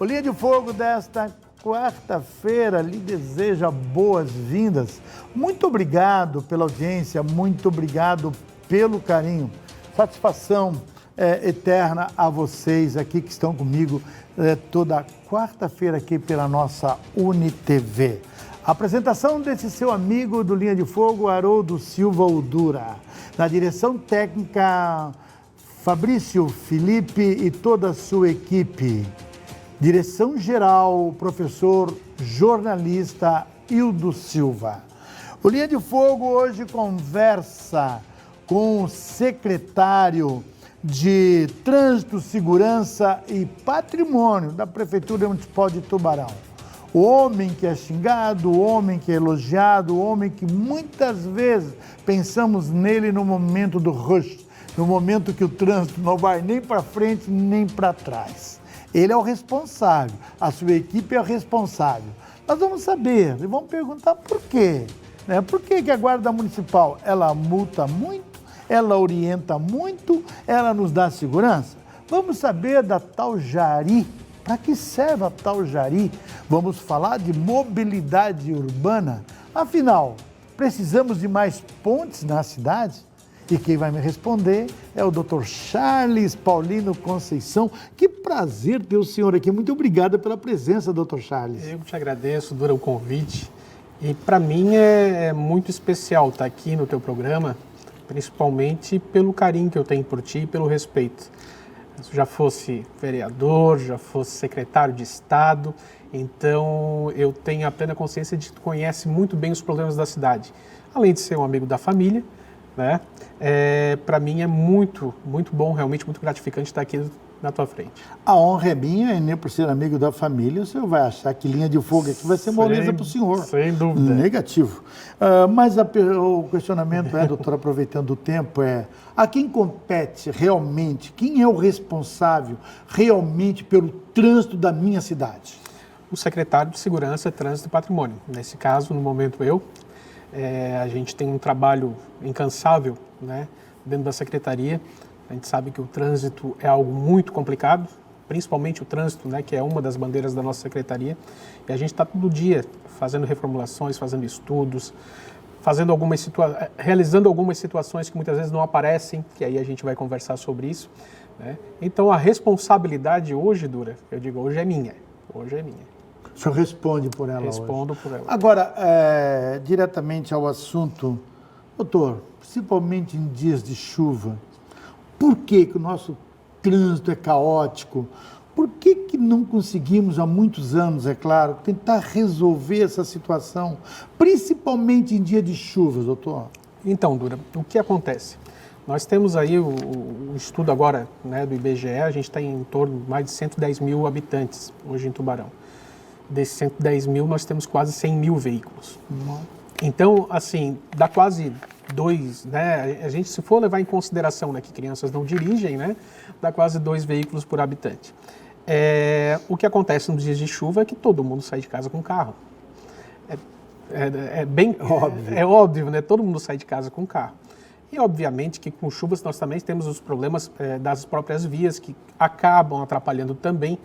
O Linha de Fogo desta quarta-feira lhe deseja boas-vindas. Muito obrigado pela audiência, muito obrigado pelo carinho. Satisfação eterna a vocês aqui que estão comigo toda quarta-feira aqui pela nossa UniTV. A apresentação desse seu amigo do Linha de Fogo, Haroldo Silva Udura. Na direção técnica, Fabrício Felipe e toda a sua equipe. Direção geral, professor jornalista Hildo Silva. O Linha de Fogo hoje conversa com o secretário de Trânsito, Segurança e Patrimônio da Prefeitura Municipal de Tubarão. O homem que é xingado, o homem que é elogiado, o homem que muitas vezes pensamos nele no momento do rush, no momento que o trânsito não vai nem para frente nem para trás. Ele é o responsável, a sua equipe é o responsável. Nós vamos saber e vamos perguntar por quê. Por que a Guarda Municipal, ela multa muito, ela orienta muito, ela nos dá segurança? Vamos saber da tal Jari. Para que serve a tal Jari? Vamos falar de mobilidade urbana. Afinal, precisamos de mais pontes na cidade? E quem vai me responder é o Dr. Charles Paulino Conceição. Que prazer ter o senhor aqui. Muito obrigado pela presença, Dr. Charles. Eu te agradeço, Dura, o convite. E para mim é muito especial estar aqui no teu programa, principalmente pelo carinho que eu tenho por ti e pelo respeito. Se já fosse vereador, já fosse secretário de Estado, então eu tenho a plena consciência de que tu conhece muito bem os problemas da cidade. Além de ser um amigo da família, né? Para mim é muito bom, realmente muito gratificante estar aqui na tua frente. A honra é minha, e nem por ser amigo da família, o senhor vai achar que Linha de Fogo aqui vai ser moleza para o senhor. Sem dúvida. Negativo. Mas o questionamento doutor, aproveitando o tempo, a quem compete realmente, quem é o responsável realmente pelo trânsito da minha cidade? O secretário de Segurança, Trânsito e Patrimônio. Nesse caso, no momento a gente tem um trabalho incansável, né, dentro da secretaria. A gente sabe que o trânsito é algo muito complicado, principalmente o trânsito, né, que é uma das bandeiras da nossa secretaria. E a gente está todo dia fazendo reformulações, fazendo estudos, realizando algumas situações que muitas vezes não aparecem, que aí a gente vai conversar sobre isso, né? Então a responsabilidade hoje, Dura, eu digo, hoje é minha. Hoje é minha. O senhor responde por ela Respondo hoje. por ela. Agora, diretamente ao assunto, doutor, principalmente em dias de chuva, por que o nosso trânsito é caótico? Por que não conseguimos, há muitos anos, é claro, tentar resolver essa situação, principalmente em dia de chuvas, doutor? Então, Dura, o que acontece? Nós temos aí o estudo agora, né, do IBGE, a gente está em torno de mais de 110 mil habitantes hoje em Tubarão. Desses 110 mil, nós temos quase 100 mil veículos. Então, assim, dá quase né? A gente, se for levar em consideração, né, que crianças não dirigem, né, dá quase 2 veículos por habitante. O que acontece nos dias de chuva é que todo mundo sai de casa com carro. É bem óbvio. É óbvio, né? Todo mundo sai de casa com carro. E, obviamente, que com chuvas nós também temos os problemas das próprias vias, que acabam atrapalhando também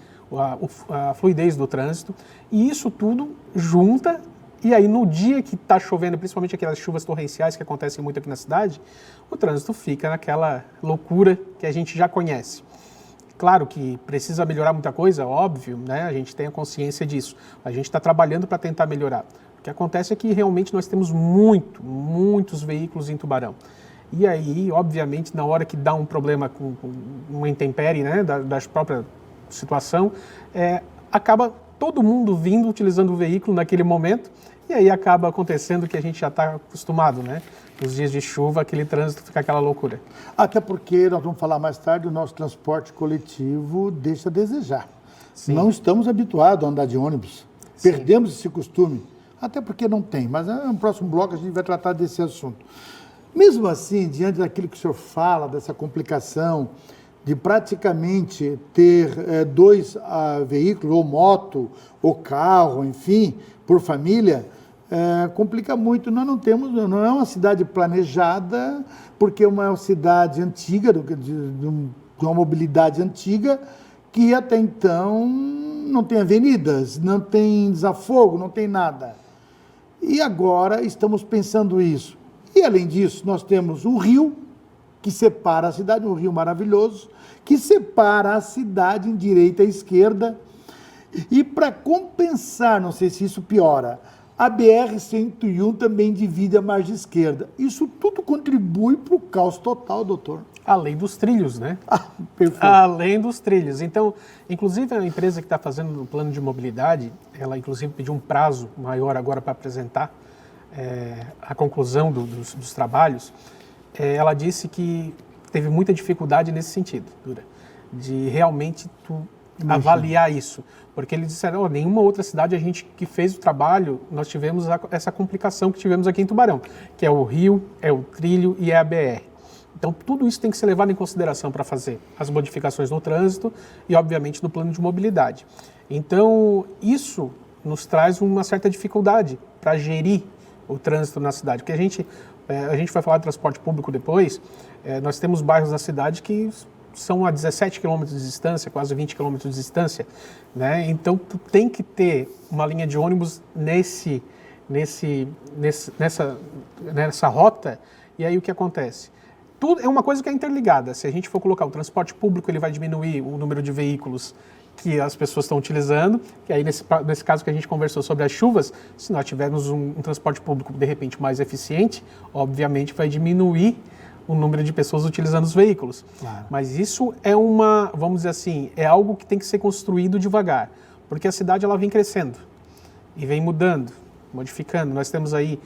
a fluidez do trânsito. E isso tudo junta. E aí, no dia que está chovendo, principalmente aquelas chuvas torrenciais que acontecem muito aqui na cidade, o trânsito fica naquela loucura que a gente já conhece. Claro que precisa melhorar muita coisa, óbvio, né? A gente tem a consciência disso. A gente está trabalhando para tentar melhorar. O que acontece é que realmente nós temos muitos veículos em Tubarão. E aí, obviamente, na hora que dá um problema com uma intempérie, né, da própria situação, acaba todo mundo vindo, utilizando o veículo naquele momento, e aí acaba acontecendo que a gente já está acostumado, né? Nos dias de chuva, aquele trânsito fica aquela loucura. Até porque, nós vamos falar mais tarde, o nosso transporte coletivo deixa a desejar. Sim. Não estamos habituados a andar de ônibus. Sim. Perdemos esse costume. Até porque não tem, mas no próximo bloco a gente vai tratar desse assunto. Mesmo assim, diante daquilo que o senhor fala, dessa complicação de praticamente ter 2 veículos, ou moto, ou carro, enfim, por família, complica muito. Nós não temos, não é uma cidade planejada, porque é uma cidade antiga, de uma mobilidade antiga, que até então não tem avenidas, não tem desafogo, não tem nada. E agora estamos pensando isso. E além disso, nós temos o rio, que separa a cidade, um rio maravilhoso, que separa a cidade em direita e esquerda. E para compensar, não sei se isso piora, a BR-101 também divide a margem esquerda. Isso tudo contribui para o caos total, doutor. Além dos trilhos, né? Perfeito. Além dos trilhos. Então, inclusive a empresa que está fazendo o plano de mobilidade, ela inclusive pediu um prazo maior agora para apresentar a conclusão dos trabalhos. Ela disse que teve muita dificuldade nesse sentido, Dura, de realmente avaliar isso. Porque eles disseram, nenhuma outra cidade a gente que fez o trabalho, nós tivemos essa complicação que tivemos aqui em Tubarão, que é o rio, é o trilho e é a BR. Então, tudo isso tem que ser levado em consideração para fazer as modificações no trânsito e, obviamente, no plano de mobilidade. Então, isso nos traz uma certa dificuldade para gerir o trânsito na cidade. Porque a gente vai falar de transporte público depois, nós temos bairros na cidade que são a 17 quilômetros de distância, quase 20 quilômetros de distância, né? Então, tu tem que ter uma linha de ônibus nessa rota, e aí o que acontece? Tudo é uma coisa que é interligada. Se a gente for colocar o transporte público, ele vai diminuir o número de veículos que as pessoas estão utilizando, que aí nesse caso que a gente conversou sobre as chuvas, se nós tivermos um transporte público de repente mais eficiente, obviamente vai diminuir o número de pessoas utilizando os veículos. Claro. Mas isso é vamos dizer assim, é algo que tem que ser construído devagar, porque a cidade ela vem crescendo e vem mudando, modificando. Nós temos aí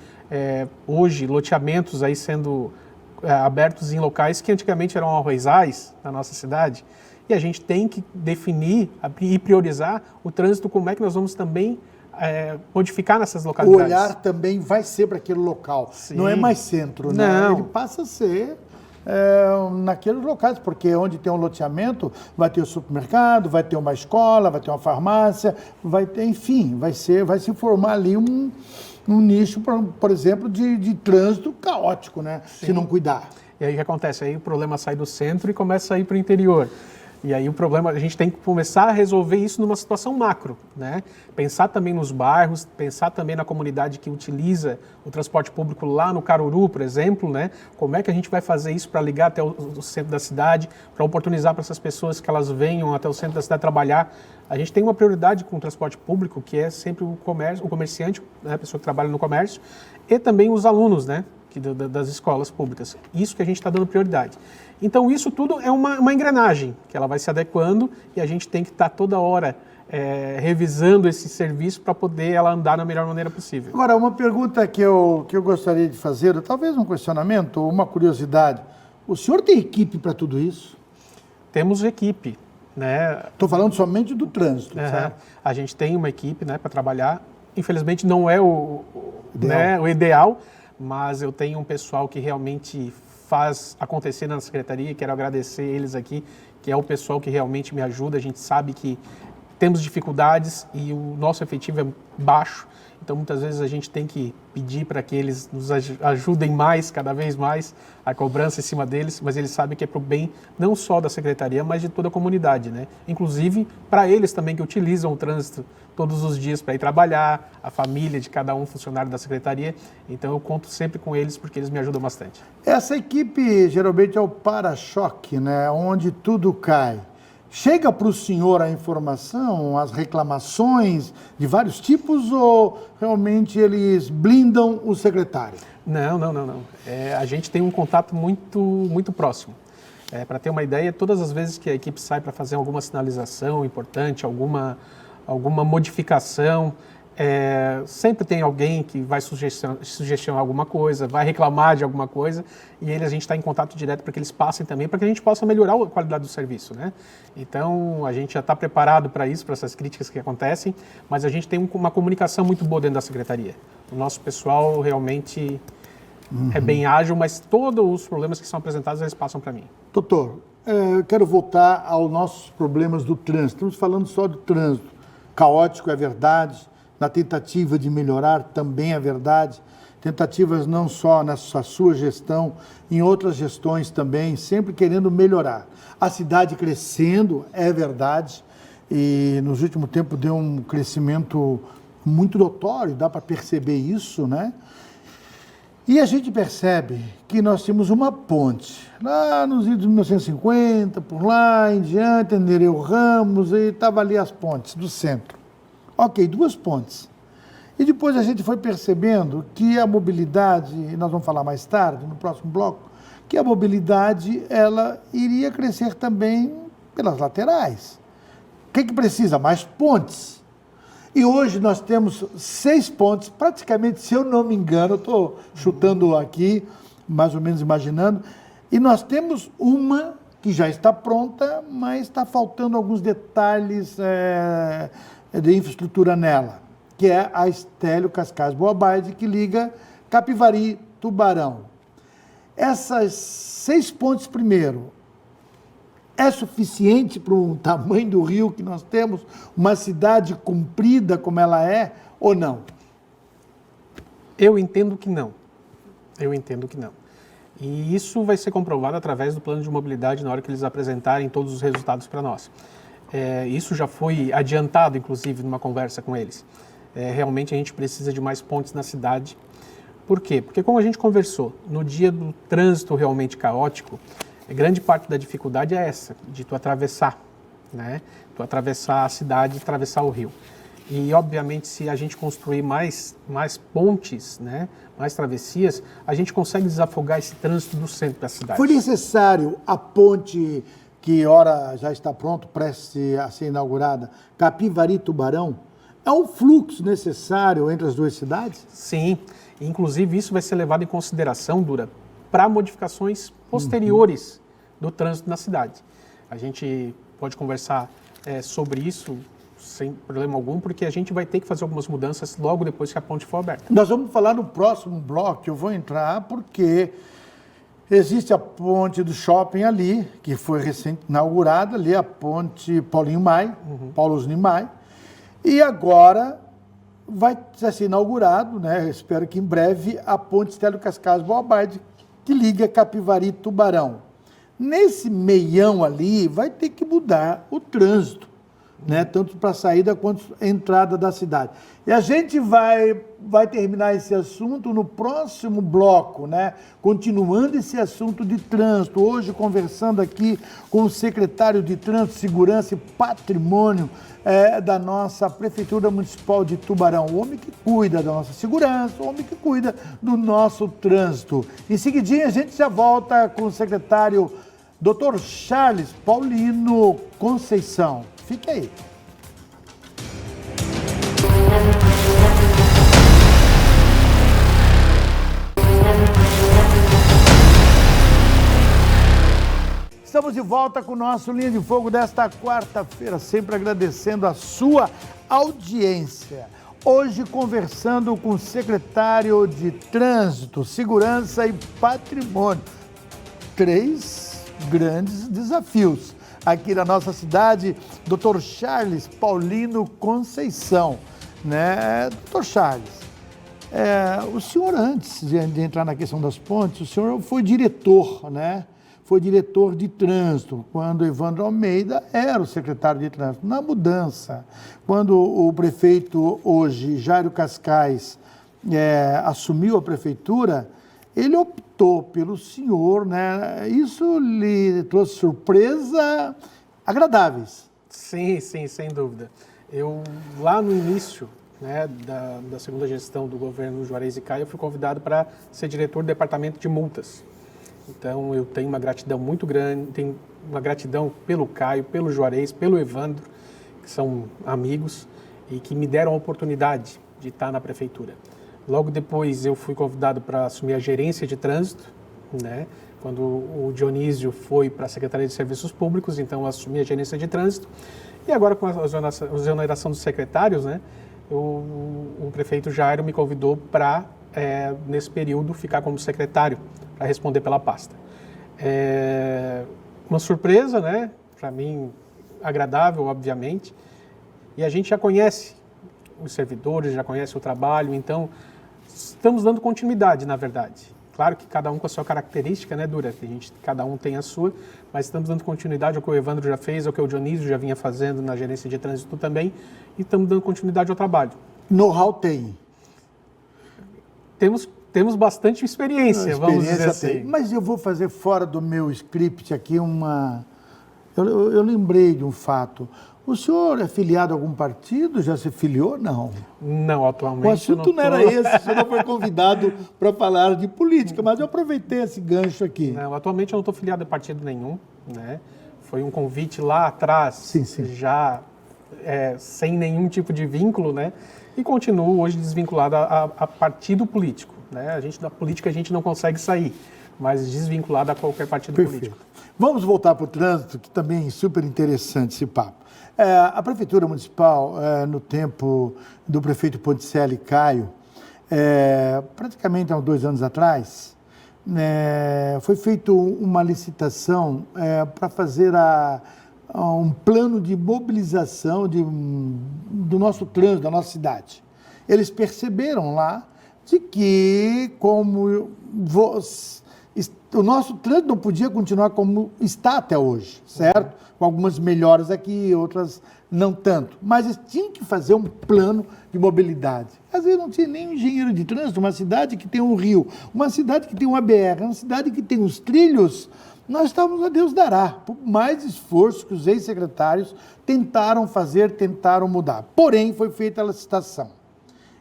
hoje loteamentos aí sendo abertos em locais que antigamente eram arrozais na nossa cidade, e a gente tem que definir e priorizar o trânsito, como é que nós vamos também modificar nessas localidades. O olhar também vai ser para aquele local, Sim. Não é mais centro, né? Não. Ele passa a ser naqueles locais, porque onde tem um loteamento vai ter o supermercado, vai ter uma escola, vai ter uma farmácia, vai ter, enfim, vai se formar ali um nicho, por exemplo, de trânsito caótico, né? Sim. Se não cuidar. E aí o que acontece? Aí o problema sai do centro e começa a ir para o interior. E aí o problema, a gente tem que começar a resolver isso numa situação macro, né? Pensar também nos bairros, pensar também na comunidade que utiliza o transporte público lá no Caruru, por exemplo, né? Como é que a gente vai fazer isso para ligar até o centro da cidade, para oportunizar para essas pessoas que elas venham até o centro da cidade trabalhar. A gente tem uma prioridade com o transporte público, que é sempre o comerciante, né? A pessoa que trabalha no comércio, e também os alunos, né? Das escolas públicas. Isso que a gente está dando prioridade. Então, isso tudo é uma engrenagem, que ela vai se adequando e a gente tem que estar toda hora revisando esse serviço para poder ela andar da melhor maneira possível. Agora, uma pergunta que eu gostaria de fazer, talvez um questionamento ou uma curiosidade. O senhor tem equipe para tudo isso? Temos equipe, né? Estou falando somente do trânsito, certo? A gente tem uma equipe, né, para trabalhar. Infelizmente, não é o ideal, mas eu tenho um pessoal que realmente faz acontecer na secretaria, quero agradecer eles aqui, que é o pessoal que realmente me ajuda. A gente sabe que temos dificuldades e o nosso efetivo é baixo, então muitas vezes a gente tem que pedir para que eles nos ajudem mais, cada vez mais, a cobrança em cima deles, mas eles sabem que é para o bem não só da secretaria, mas de toda a comunidade, né? Inclusive para eles também que utilizam o trânsito todos os dias para ir trabalhar, a família de cada um funcionário da secretaria, então eu conto sempre com eles porque eles me ajudam bastante. Essa equipe geralmente é o para-choque, né? Onde tudo cai. Chega para o senhor a informação, as reclamações de vários tipos ou realmente eles blindam o secretário? Não. A gente tem um contato muito próximo. Para ter uma ideia, todas as vezes que a equipe sai para fazer alguma sinalização importante, alguma modificação, sempre tem alguém que vai sugestionar alguma coisa, vai reclamar de alguma coisa, e a gente está em contato direto para que eles passem também, para que a gente possa melhorar a qualidade do serviço, né? Então, a gente já está preparado para isso, para essas críticas que acontecem, mas a gente tem uma comunicação muito boa dentro da secretaria. O nosso pessoal realmente é bem ágil, mas todos os problemas que são apresentados, eles passam para mim. Doutor, eu quero voltar aos nossos problemas do trânsito. Estamos falando só do trânsito. Caótico é verdade, na tentativa de melhorar também é verdade, tentativas não só nessa sua gestão, em outras gestões também, sempre querendo melhorar. A cidade crescendo é verdade, e nos últimos tempos deu um crescimento muito notório, dá para perceber isso, né? E a gente percebe que nós temos uma ponte, lá nos anos 1950, por lá em diante, Nereu Ramos, e estava ali as pontes do centro. Ok, 2 pontes. E depois a gente foi percebendo que a mobilidade, e nós vamos falar mais tarde, no próximo bloco, que a mobilidade ela iria crescer também pelas laterais. O que precisa? Mais pontes. E hoje nós temos 6 pontes, praticamente, se eu não me engano, eu estou chutando aqui, mais ou menos imaginando, e nós temos uma que já está pronta, mas está faltando alguns detalhes de infraestrutura nela, que é a Estélio Cascais Boabaide, que liga Capivari, Tubarão. Essas 6 pontes, primeiro, é suficiente para o tamanho do rio que nós temos, uma cidade comprida como ela é, ou não? Eu entendo que não. E isso vai ser comprovado através do plano de mobilidade na hora que eles apresentarem todos os resultados para nós. Isso já foi adiantado, inclusive, numa conversa com eles. Realmente a gente precisa de mais pontes na cidade. Por quê? Porque como a gente conversou, no dia do trânsito realmente caótico, grande parte da dificuldade é essa, de tu atravessar, né? Tu atravessar a cidade, atravessar o rio. E, obviamente, se a gente construir mais pontes, né? Mais travessias, a gente consegue desafogar esse trânsito do centro da cidade. Foi necessário a ponte que ora já está pronto, prestes a ser inaugurada, Capivari-Tubarão? É um fluxo necessário entre as 2 cidades? Sim, inclusive isso vai ser levado em consideração, Dura, para modificações posteriores do trânsito na cidade. A gente pode conversar sobre isso sem problema algum, porque a gente vai ter que fazer algumas mudanças logo depois que a ponte for aberta. Nós vamos falar no próximo bloco, eu vou entrar, porque existe a ponte do shopping ali, que foi recente inaugurada, ali a ponte Paulinho Maia, Paulo Osni Maia, e agora vai ser inaugurado, né? Espero que em breve, a ponte Estélio Cascais Boabaide, que liga Capivari e Tubarão. Nesse meião ali, vai ter que mudar o trânsito, né? Tanto para a saída quanto a entrada da cidade. E a gente vai terminar esse assunto no próximo bloco, né? Continuando esse assunto de trânsito. Hoje, conversando aqui com o secretário de Trânsito, Segurança e Patrimônio da nossa Prefeitura Municipal de Tubarão. O homem que cuida da nossa segurança, o homem que cuida do nosso trânsito. Em seguidinho, a gente já volta com o secretário Dr. Charles Paulino Conceição. Fique aí. Estamos de volta com o nosso Linha de Fogo desta quarta-feira, sempre agradecendo a sua audiência. Hoje conversando com o secretário de Trânsito, Segurança e Patrimônio. 3 grandes desafios aqui na nossa cidade, Dr. Charles Paulino Conceição, né? Dr. Charles, o senhor, antes de entrar na questão das pontes, o senhor foi diretor, né? Foi diretor de trânsito, quando Evandro Almeida era o secretário de trânsito. Na mudança, quando o prefeito hoje, Jairo Cascais, assumiu a prefeitura, ele optou pelo senhor, né? Isso lhe trouxe surpresa agradáveis. Sim, sem dúvida. Eu, lá no início, né, da segunda gestão do governo Juarez e Caio, eu fui convidado para ser diretor do departamento de multas. Então, eu tenho uma gratidão muito grande, tenho uma gratidão pelo Caio, pelo Juarez, pelo Evandro, que são amigos e que me deram a oportunidade de estar na prefeitura. Logo depois, eu fui convidado para assumir a gerência de trânsito, né? Quando o Dionísio foi para a Secretaria de Serviços Públicos, então eu assumi a gerência de trânsito. E agora, com a exoneração dos secretários, né? O prefeito Jairo me convidou para, nesse período, ficar como secretário, para responder pela pasta. Uma surpresa, né? Para mim, agradável, obviamente. E a gente já conhece os servidores, já conhece o trabalho, então estamos dando continuidade, na verdade. Claro que cada um com a sua característica, né, Dura? Cada um tem a sua, mas estamos dando continuidade ao que o Evandro já fez, ao que o Dionísio já vinha fazendo na gerência de trânsito também, e estamos dando continuidade ao trabalho. Know-how tem. Temos bastante experiência, vamos dizer assim. Tem. Mas eu vou fazer fora do meu script aqui uma... Eu lembrei de um fato. O senhor é filiado a algum partido? Já se filiou? Não. Não, atualmente o assunto não era esse, você não foi convidado para falar de política, mas eu aproveitei esse gancho aqui. Não, atualmente eu não estou filiado a partido nenhum, né? Foi um convite lá atrás, sim. Já sem nenhum tipo de vínculo, né? E continuo hoje desvinculado a partido político, né? Da política a gente não consegue sair, mas desvinculado a qualquer partido político. Vamos voltar para o trânsito, que também é super interessante esse papo. A Prefeitura Municipal, no tempo do prefeito Ponticelli Caio, praticamente há 2 anos atrás, foi feita uma licitação para fazer um plano de mobilização do nosso trânsito, da nossa cidade. Eles perceberam lá de que, como o nosso trânsito não podia continuar como está até hoje, certo? Com algumas melhoras aqui, outras não tanto. Mas eles tinham que fazer um plano de mobilidade. Às vezes não tinha nem engenheiro de trânsito, uma cidade que tem um rio, uma cidade que tem uma BR, uma cidade que tem os trilhos, nós estávamos a Deus dará, por mais esforço que os ex-secretários tentaram mudar. Porém, foi feita a licitação.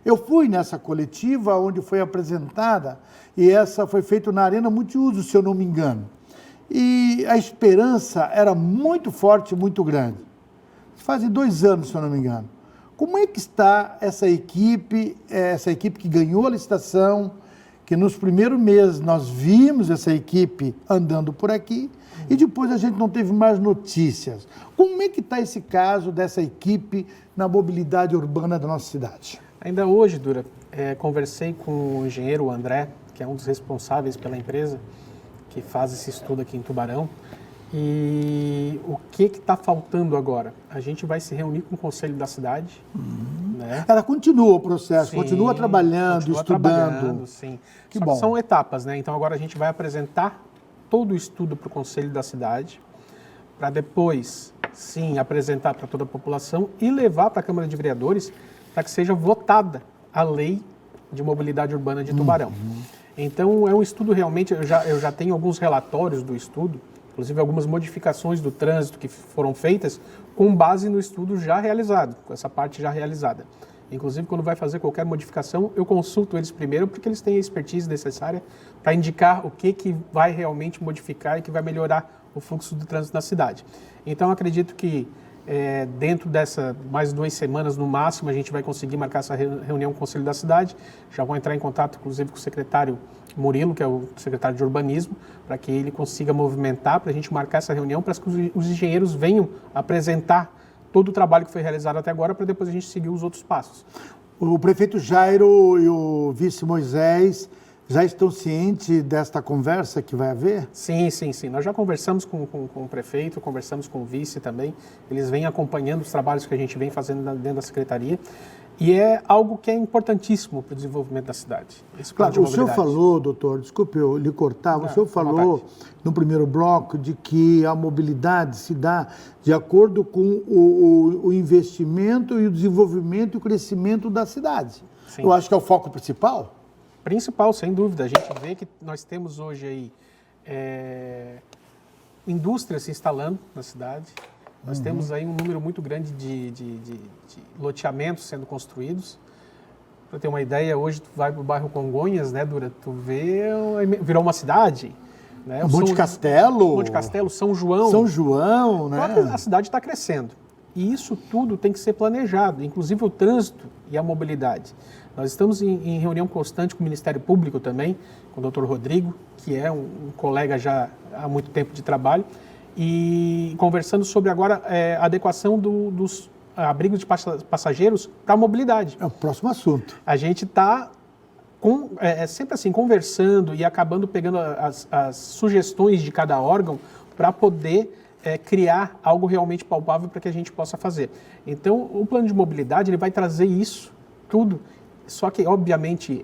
Eu fui nessa coletiva onde foi apresentada, e essa foi feita na Arena Multiuso, se eu não me engano. E a esperança era muito forte, muito grande. Fazem 2 anos, se eu não me engano. Como é que está essa equipe que ganhou a licitação, que nos primeiros meses nós vimos essa equipe andando por aqui, e depois a gente não teve mais notícias. Como é que está esse caso dessa equipe na mobilidade urbana da nossa cidade? Ainda hoje, Dura, conversei com o engenheiro André, que é um dos responsáveis pela empresa, que faz esse estudo aqui em Tubarão, e o que está faltando agora? A gente vai se reunir com o Conselho da Cidade. Né? Ela continua o processo, sim, continua trabalhando, estudando. Sim. Que bom. São etapas, né? Então agora a gente vai apresentar todo o estudo para o Conselho da Cidade, para depois, sim, apresentar para toda a população e levar para a Câmara de Vereadores para que seja votada a lei de mobilidade urbana de Tubarão. Então é um estudo realmente, eu já tenho alguns relatórios do estudo, inclusive algumas modificações do trânsito que foram feitas com base no estudo já realizado, com essa parte já realizada. Inclusive, quando vai fazer qualquer modificação, eu consulto eles primeiro, porque eles têm a expertise necessária para indicar o que vai realmente modificar e que vai melhorar o fluxo do trânsito na cidade. Então, acredito que dentro dessa mais 2 semanas no máximo, a gente vai conseguir marcar essa reunião com o Conselho da Cidade. Já vou entrar em contato, inclusive, com o secretário Murilo, que é o secretário de Urbanismo, para que ele consiga movimentar, para a gente marcar essa reunião, para que os engenheiros venham apresentar todo o trabalho que foi realizado até agora, para depois a gente seguir os outros passos. O prefeito Jairo e o vice Moisés já estão cientes desta conversa que vai haver? Sim. Nós já conversamos com o prefeito, conversamos com o vice também. Eles vêm acompanhando os trabalhos que a gente vem fazendo dentro da secretaria. E é algo que é importantíssimo para o desenvolvimento da cidade. Claro, o senhor falou, doutor, desculpe eu lhe cortar, o senhor falou no primeiro bloco de que a mobilidade se dá de acordo com o investimento e o desenvolvimento e o crescimento da cidade. Sim. Eu acho que é o foco principal. Principal, sem dúvida. A gente vê que nós temos hoje aí indústrias se instalando na cidade. Nós temos aí um número muito grande de loteamentos sendo construídos. Para ter uma ideia, hoje tu vai para o bairro Congonhas, né, Dura? Tu vê, virou uma cidade. Né? Monte Castelo, São João. São João, né? A cidade está crescendo. E isso tudo tem que ser planejado, inclusive o trânsito e a mobilidade. Nós estamos em reunião constante com o Ministério Público também, com o Dr. Rodrigo, que é um colega já há muito tempo de trabalho, e conversando sobre agora a adequação dos abrigos de passageiros para a mobilidade. É o próximo assunto. A gente está sempre assim, conversando e acabando pegando as sugestões de cada órgão para poder criar algo realmente palpável para que a gente possa fazer. Então, o plano de mobilidade ele vai trazer isso tudo, só que, obviamente,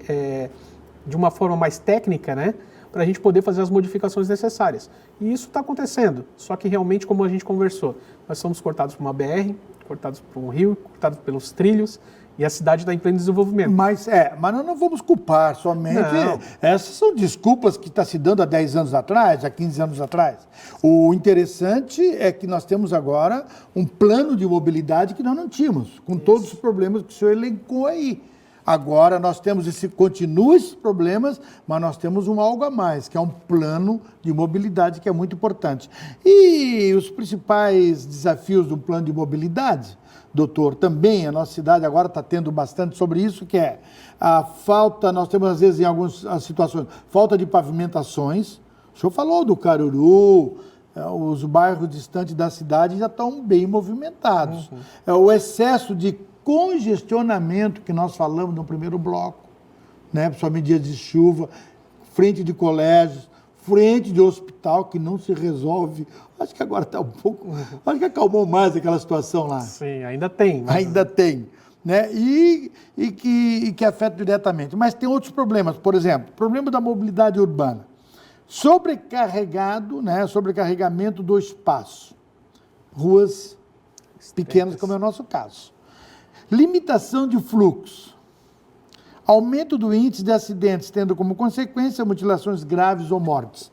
de uma forma mais técnica, né, para a gente poder fazer as modificações necessárias. E isso está acontecendo, só que realmente, como a gente conversou, nós somos cortados por uma BR, cortados por um rio, cortados pelos trilhos, e a cidade está em pleno desenvolvimento. Mas nós não vamos culpar somente. Não. Essas são desculpas que está se dando há 10 anos atrás, há 15 anos atrás. O interessante é que nós temos agora um plano de mobilidade que nós não tínhamos, com todos os problemas que o senhor elencou aí. Agora nós temos continuam esses problemas, mas nós temos algo a mais, que é um plano de mobilidade que é muito importante. E os principais desafios do plano de mobilidade, doutor, também a nossa cidade agora está tendo bastante sobre isso, que é a falta, nós temos às vezes em algumas situações, falta de pavimentações. O senhor falou do Caruru, os bairros distantes da cidade já estão bem movimentados. O excesso de congestionamento que nós falamos no primeiro bloco, né? Principalmente dias de chuva, frente de colégios, frente de hospital que não se resolve. Acho que agora está um pouco, acho que acalmou mais aquela situação lá. Sim, ainda tem. Mas... Ainda tem, né? E que afeta diretamente. Mas tem outros problemas, por exemplo, problema da mobilidade urbana. Sobrecarregado, né? Sobrecarregamento do espaço. Ruas pequenas, como é o nosso caso. Limitação de fluxo. Aumento do índice de acidentes, tendo como consequência mutilações graves ou mortes.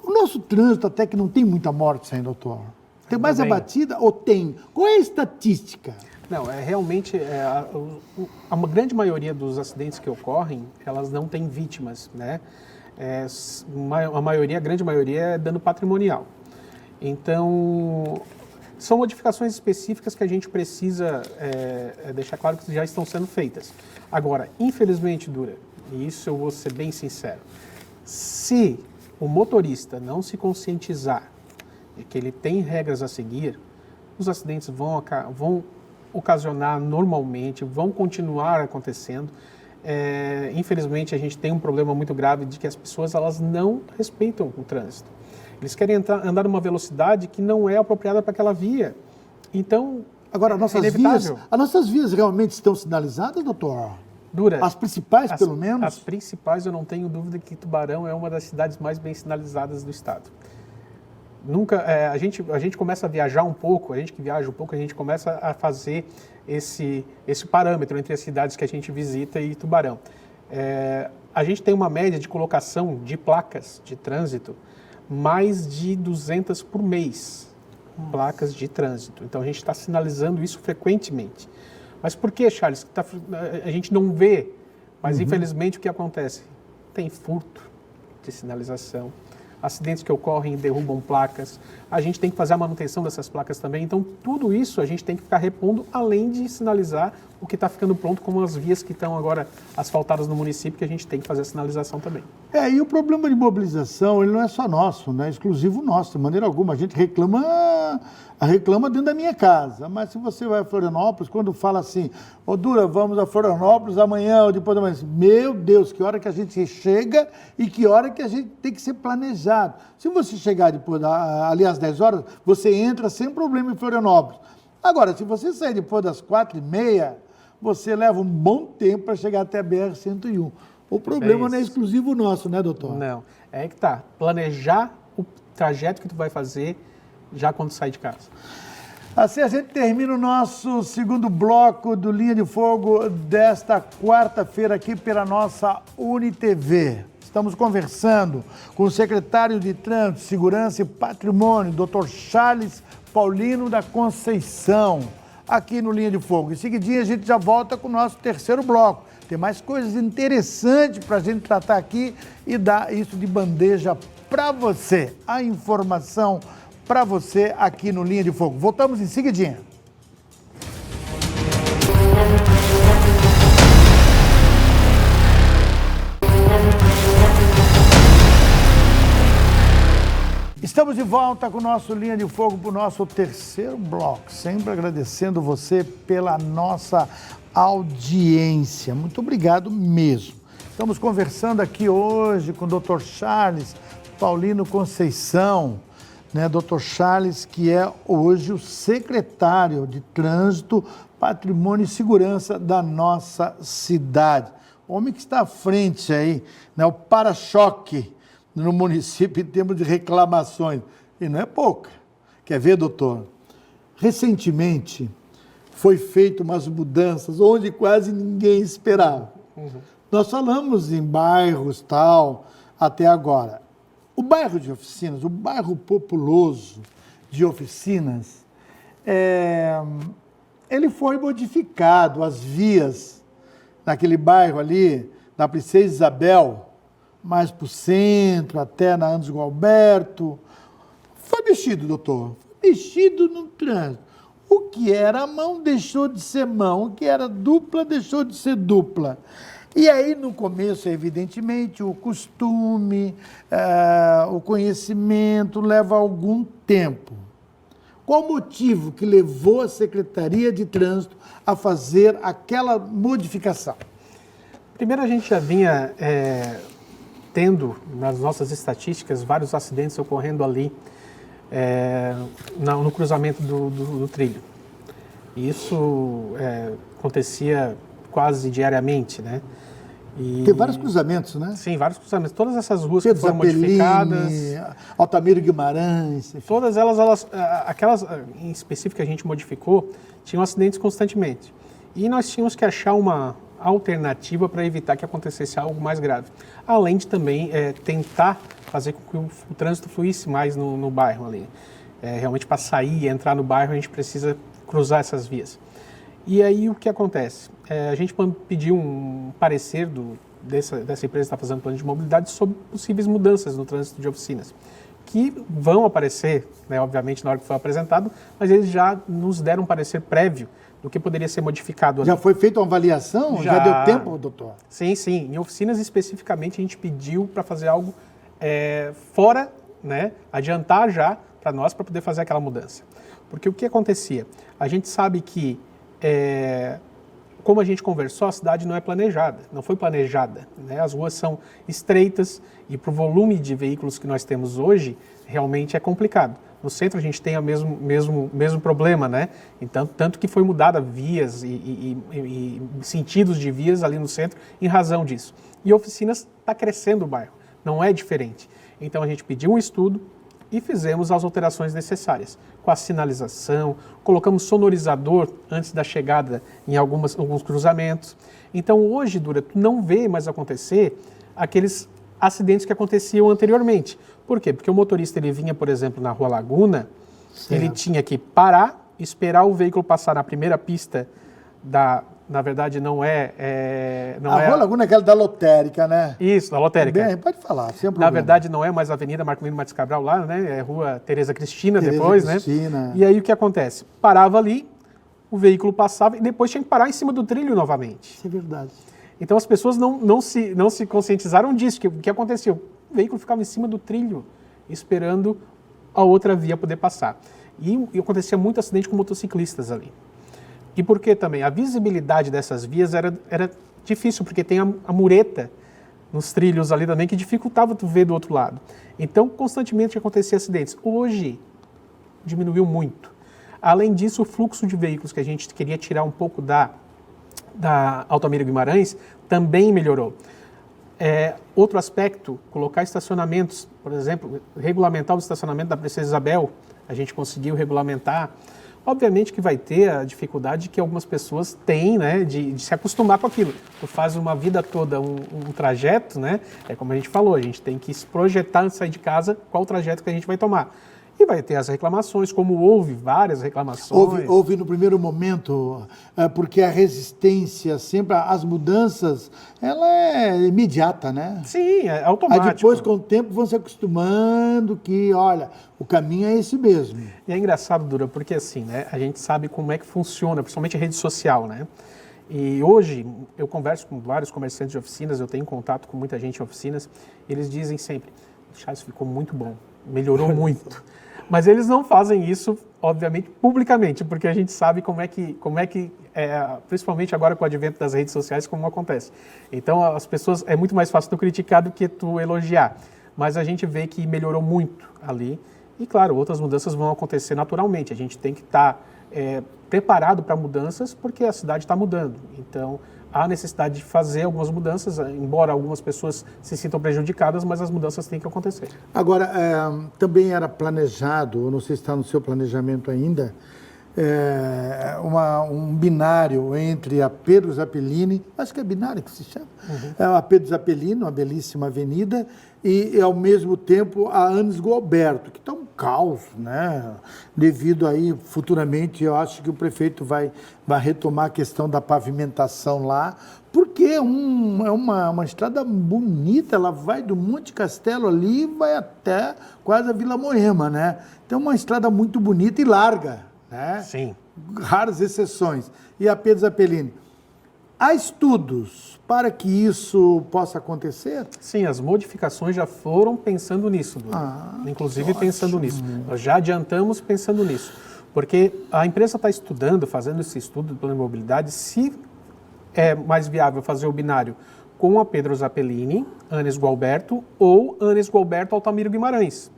O nosso trânsito até que não tem muita morte, hein, doutor? Tem mais a batida ou tem? Qual é a estatística? Não, realmente, a grande maioria dos acidentes que ocorrem, elas não têm vítimas, né? A grande maioria é dano patrimonial. Então, são modificações específicas que a gente precisa deixar claro que já estão sendo feitas. Agora, infelizmente, Dura, e isso eu vou ser bem sincero, se o motorista não se conscientizar de que ele tem regras a seguir, os acidentes vão ocasionar normalmente, vão continuar acontecendo. Infelizmente, a gente tem um problema muito grave de que as pessoas elas não respeitam o trânsito. Eles querem andar numa velocidade que não é apropriada para aquela via. Então, agora, as nossas vias realmente estão sinalizadas, doutor? Dura. As principais, pelo menos? As principais, eu não tenho dúvida que Tubarão é uma das cidades mais bem sinalizadas do estado. A gente começa a viajar um pouco, a gente que viaja um pouco, a gente começa a fazer esse parâmetro entre as cidades que a gente visita e Tubarão. A gente tem uma média de colocação de placas de trânsito mais de 200 por mês, placas de trânsito. Então, a gente está sinalizando isso frequentemente. Mas por que, Charles? A gente não vê, mas infelizmente o que acontece? Tem furto de sinalização, acidentes que ocorrem e derrubam placas, a gente tem que fazer a manutenção dessas placas também. Então, tudo isso a gente tem que ficar repondo, além de sinalizar o que está ficando pronto, como as vias que estão agora asfaltadas no município, que a gente tem que fazer a sinalização também. E o problema de mobilização, ele não é só nosso, não é exclusivo nosso, de maneira alguma. A gente reclama dentro da minha casa, mas se você vai a Florianópolis, quando fala assim, Dura, vamos a Florianópolis amanhã ou depois da manhã, meu Deus, que hora que a gente chega e que hora que a gente tem que ser planejado. Se você chegar depois ali às 10 horas, você entra sem problema em Florianópolis. Agora, se você sair depois das 4h30, você leva um bom tempo para chegar até a BR-101. O problema não é exclusivo nosso, né, doutor? Não, é que tá. Planejar o trajeto que tu vai fazer já quando sai de casa. Assim a gente termina o nosso segundo bloco do Linha de Fogo desta quarta-feira aqui pela nossa UniTV. Estamos conversando com o secretário de Trânsito, Segurança e Patrimônio, Dr. Charles Paulino da Conceição, aqui no Linha de Fogo. Em seguidinho a gente já volta com o nosso terceiro bloco. Tem mais coisas interessantes para a gente tratar aqui e dar isso de bandeja para você. A informação para você aqui no Linha de Fogo. Voltamos em seguidinha. Estamos de volta com o nosso Linha de Fogo para o nosso terceiro bloco. Sempre agradecendo você pela nossa audiência. Muito obrigado mesmo. Estamos conversando aqui hoje com o Dr. Charles Paulino Conceição, né? Dr. Charles, que é hoje o secretário de Trânsito, Patrimônio e Segurança da nossa cidade. o homem que está à frente aí, né, o para-choque no município em termos de reclamações. E não é pouca. Quer ver, doutor? Recentemente foi feito umas mudanças onde quase ninguém esperava. Nós falamos em bairros tal até agora. O bairro de Oficinas, o bairro populoso de Oficinas, ele foi modificado, as vias naquele bairro ali, da Princesa Isabel, mais para o centro, até na Andes Gualberto. Foi mexido, doutor. Foi mexido no trânsito. O que era mão deixou de ser mão, o que era dupla deixou de ser dupla. E aí, no começo, evidentemente, o costume, o conhecimento leva algum tempo. Qual o motivo que levou a Secretaria de Trânsito a fazer aquela modificação? Primeiro, a gente já vinha tendo, nas nossas estatísticas, vários acidentes ocorrendo ali no cruzamento do trilho. Isso acontecia quase diariamente, né? Tem vários cruzamentos, né? Sim, vários cruzamentos. Todas essas ruas Pedro que foram Zappellini, modificadas... Altamiro Guimarães... Enfim. Todas elas, aquelas em específico que a gente modificou, tinham acidentes constantemente. E nós tínhamos que achar uma alternativa para evitar que acontecesse algo mais grave. Além de também tentar fazer com que o trânsito fluísse mais no bairro ali. Realmente, para sair e entrar no bairro, a gente precisa cruzar essas vias. E aí, o que acontece? A gente pediu um parecer dessa empresa que está fazendo plano de mobilidade sobre possíveis mudanças no trânsito de Oficinas, que vão aparecer, né, obviamente, na hora que for apresentado, mas eles já nos deram um parecer prévio do que poderia ser modificado. Já foi feita uma avaliação? Já deu tempo, doutor? Sim, sim. Em Oficinas, especificamente, a gente pediu para fazer algo fora, né, adiantar já para nós, para poder fazer aquela mudança. Porque o que acontecia? A gente sabe que, como a gente conversou, a cidade não é planejada, não foi planejada, né? As ruas são estreitas e para o volume de veículos que nós temos hoje, realmente é complicado. No centro a gente tem o mesmo problema, né? Então, tanto que foi mudada vias e sentidos de vias ali no centro em razão disso. E Oficinas está crescendo o bairro, não é diferente. Então a gente pediu um estudo e fizemos as alterações necessárias, com a sinalização, colocamos sonorizador antes da chegada em alguns cruzamentos. Então hoje, Dura, tu não vê mais acontecer aqueles acidentes que aconteciam anteriormente. Por quê? Porque o motorista ele vinha, por exemplo, na Rua Laguna, certo. Ele tinha que parar, esperar o veículo passar na primeira pista na verdade, não é... Rua Laguna é aquela da lotérica, né? Isso, da lotérica. Bem, pode falar, sem problema. Na verdade, não é mais a Avenida Marcolino Martins Cabral lá, né? É Rua Tereza Cristina depois, Cristina. Né? E aí o que acontece? Parava ali, o veículo passava e depois tinha que parar em cima do trilho novamente. Isso é verdade. Então as pessoas não se conscientizaram disso, que o que aconteceu? O veículo ficava em cima do trilho, esperando a outra via poder passar. E acontecia muito acidente com motociclistas ali. E por que também? A visibilidade dessas vias era difícil, porque tem a mureta nos trilhos ali também, que dificultava tu ver do outro lado. Então, constantemente acontecia acidentes. Hoje, diminuiu muito. Além disso, o fluxo de veículos que a gente queria tirar um pouco da Altamiro Guimarães também melhorou. Outro aspecto, colocar estacionamentos, por exemplo, regulamentar o estacionamento da Princesa Isabel, a gente conseguiu regulamentar. Obviamente que vai ter a dificuldade que algumas pessoas têm, né, de se acostumar com aquilo. Tu faz uma vida toda um trajeto, né, como a gente falou, a gente tem que se projetar antes de sair de casa qual o trajeto que a gente vai tomar. E vai ter as reclamações, como houve várias reclamações. Houve no primeiro momento, porque a resistência sempre às mudanças, ela é imediata, né? Sim, é automático. Aí depois, com o tempo, vão se acostumando que, olha, o caminho é esse mesmo. E é engraçado, Dura, porque assim, né, a gente sabe como é que funciona, principalmente a rede social, né? E hoje, eu converso com vários comerciantes de Oficinas, eu tenho contato com muita gente em Oficinas, eles dizem sempre, o Charles ficou muito bom, melhorou muito. Mas eles não fazem isso, obviamente, publicamente, porque a gente sabe como é que principalmente agora com o advento das redes sociais, como acontece. Então, as pessoas, é muito mais fácil tu criticar do que tu elogiar. Mas a gente vê que melhorou muito ali. E, claro, outras mudanças vão acontecer naturalmente. A gente tem que estar preparado para mudanças, porque a cidade está mudando. Então, há necessidade de fazer algumas mudanças, embora algumas pessoas se sintam prejudicadas, mas as mudanças têm que acontecer. Agora, também era planejado, não sei se está no seu planejamento ainda, um binário entre a Pedro Zappellini, acho que é binário que se chama, a Pedro Zappellini, uma belíssima avenida, e ao mesmo tempo a Anis Gualberto, que está um caos, né? Devido aí, futuramente, eu acho que o prefeito vai retomar a questão da pavimentação lá, porque é uma estrada bonita, ela vai do Monte Castelo ali e vai até quase a Vila Moema, né? Então é uma estrada muito bonita e larga, né? Sim. Raras exceções. E a Pedro Zappellini. Há estudos para que isso possa acontecer? Sim, as modificações já foram pensando nisso, inclusive pensando nisso. Nós já adiantamos pensando nisso, porque a empresa está estudando, fazendo esse estudo do plano de mobilidade, se é mais viável fazer o binário com a Pedro Zappellini, Anis Gualberto, ou Anis Gualberto Altamiro Guimarães.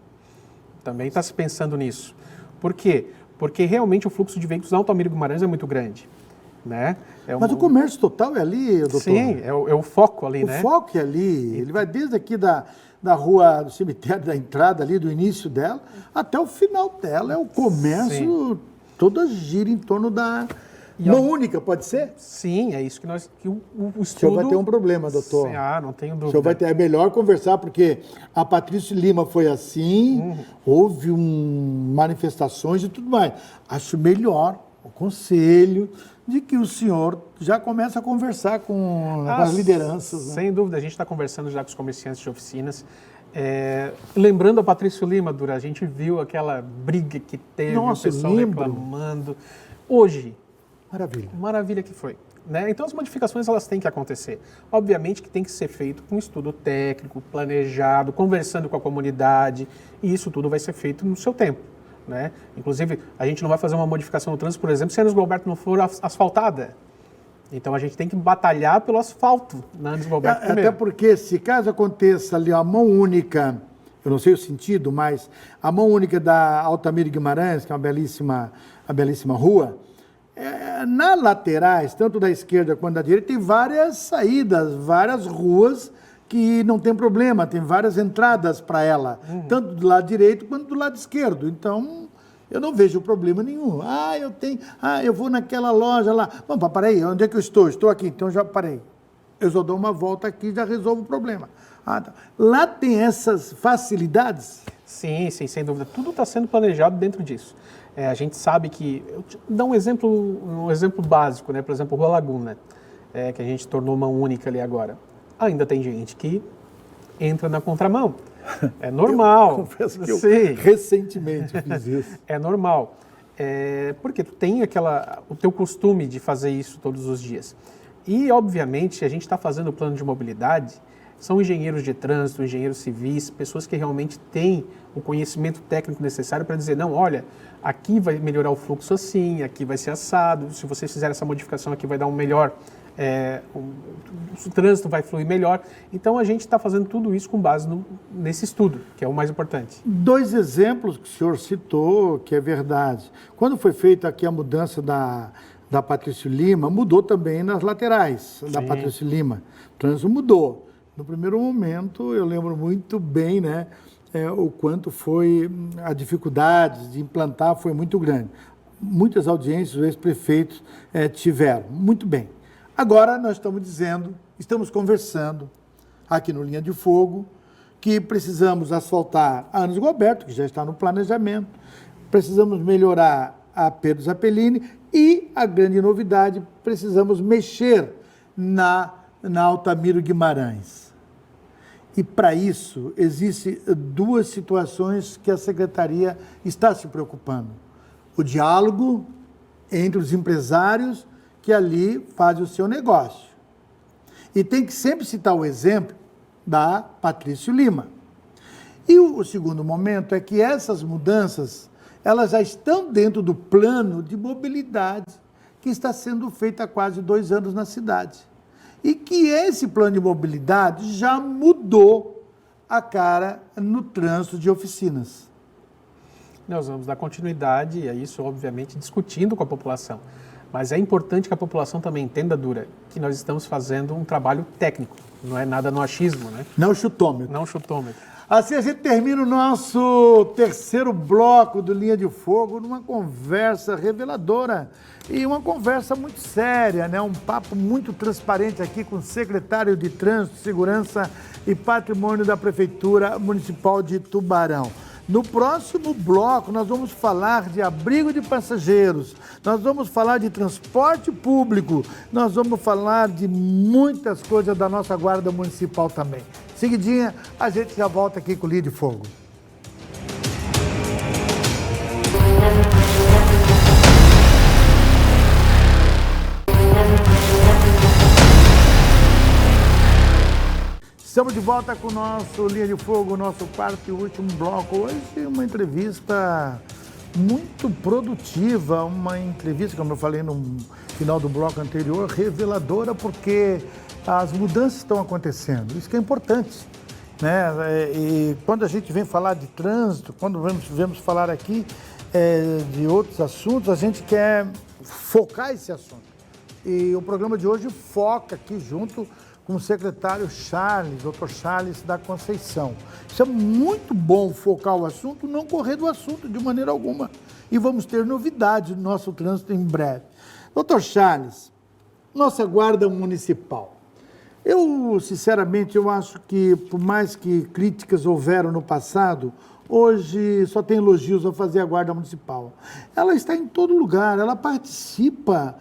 Também está se pensando nisso. Por quê? Porque realmente o fluxo de veículos na Altamiro Guimarães é muito grande. Né? Mas o comércio total é ali, doutor? Sim, é o foco ali, né? O foco é ali. Ele vai desde aqui da rua do cemitério, da entrada ali, do início dela, até o final dela. É o comércio, toda gira em torno da... Mão única, pode ser? Sim, é isso que o estudo... O senhor vai ter um problema, doutor. Sim, não tenho dúvida. O senhor vai ter, é melhor conversar, porque a Patrício Lima foi assim, houve manifestações e tudo mais. Acho melhor o conselho de que o senhor já comece a conversar com as lideranças. Né? Sem dúvida, a gente está conversando já com os comerciantes de oficinas. Lembrando a Patrício Lima, Dura, a gente viu aquela briga que teve, o pessoal reclamando. Hoje... Maravilha que foi. Né? Então, as modificações elas têm que acontecer. Obviamente que tem que ser feito com estudo técnico, planejado, conversando com a comunidade, e isso tudo vai ser feito no seu tempo. Né? Inclusive, a gente não vai fazer uma modificação no trânsito, por exemplo, se a Anis Gualberto não for asfaltada. Então, a gente tem que batalhar pelo asfalto na Anis Gualberto primeiro. Até porque, se caso aconteça ali a mão única, eu não sei o sentido, mas a mão única da Altamiro Guimarães, que é uma belíssima rua, nas laterais, tanto da esquerda quanto da direita, tem várias saídas, várias ruas que não tem problema, tem várias entradas para ela, tanto do lado direito quanto do lado esquerdo. Então, eu não vejo problema nenhum. Eu vou naquela loja lá. Vamos, peraí, onde é que eu estou? Estou aqui, então já parei. Eu só dou uma volta aqui e já resolvo o problema. Tá. Lá tem essas facilidades? Sim, sem dúvida. Tudo está sendo planejado dentro disso. A gente sabe que... Eu te dar um exemplo básico, né? Por exemplo, Rua Laguna, que a gente tornou mão única ali agora. Ainda tem gente que entra na contramão. É normal. Eu confesso que eu recentemente fiz isso. É normal. Porque tu tem o teu costume de fazer isso todos os dias. E, obviamente, se a gente está fazendo o plano de mobilidade, são engenheiros de trânsito, engenheiros civis, pessoas que realmente têm o conhecimento técnico necessário para dizer, não, olha, aqui vai melhorar o fluxo assim, aqui vai ser assado, se vocês fizerem essa modificação aqui vai dar um melhor, o trânsito vai fluir melhor. Então a gente está fazendo tudo isso com base nesse estudo, que é o mais importante. 2 exemplos que o senhor citou, que é verdade. Quando foi feita aqui a mudança da Patrício Lima, mudou também nas laterais da Patrício Lima. O trânsito mudou. No primeiro momento, eu lembro muito bem, né, o quanto foi a dificuldade de implantar foi muito grande. Muitas audiências os ex-prefeitos tiveram. Muito bem. Agora nós estamos conversando aqui no Linha de Fogo, que precisamos asfaltar a Anis Gualberto, que já está no planejamento, precisamos melhorar a Pedro Zappellini e, a grande novidade, precisamos mexer na Altamiro Guimarães. E, para isso, existem 2 situações que a Secretaria está se preocupando. O diálogo entre os empresários que ali fazem o seu negócio. E tem que sempre citar o exemplo da Patrício Lima. E o segundo momento é que essas mudanças, elas já estão dentro do plano de mobilidade que está sendo feito há quase 2 anos na cidade. E que esse plano de mobilidade já mudou a cara no trânsito de oficinas. Nós vamos dar continuidade, e é isso, obviamente, discutindo com a população. Mas é importante que a população também entenda, Dura, que nós estamos fazendo um trabalho técnico, não é nada no achismo, né? Não chutômetro. Não chutômetro. Assim a gente termina o nosso terceiro bloco do Linha de Fogo numa conversa reveladora e uma conversa muito séria, né? Um papo muito transparente aqui com o secretário de Trânsito, Segurança e Patrimônio da Prefeitura Municipal de Tubarão. No próximo bloco, nós vamos falar de abrigo de passageiros, nós vamos falar de transporte público, nós vamos falar de muitas coisas da nossa Guarda Municipal também. Seguidinha, a gente já volta aqui com o Linha de Fogo. Estamos de volta com o nosso Linha de Fogo, nosso quarto e último bloco. Hoje uma entrevista muito produtiva, uma entrevista, como eu falei no final do bloco anterior, reveladora, porque as mudanças estão acontecendo. Isso que é importante, né? E quando a gente vem falar de trânsito, quando vemos falar aqui de outros assuntos, a gente quer focar esse assunto. E o programa de hoje foca aqui junto com o secretário Charles, Dr. Charles da Conceição. Isso é muito bom, focar o assunto, não correr do assunto de maneira alguma. E vamos ter novidades no nosso trânsito em breve. Dr. Charles, nossa Guarda Municipal. Eu, sinceramente, eu acho que, por mais que críticas houveram no passado, hoje só tem elogios a fazer a Guarda Municipal. Ela está em todo lugar, ela participa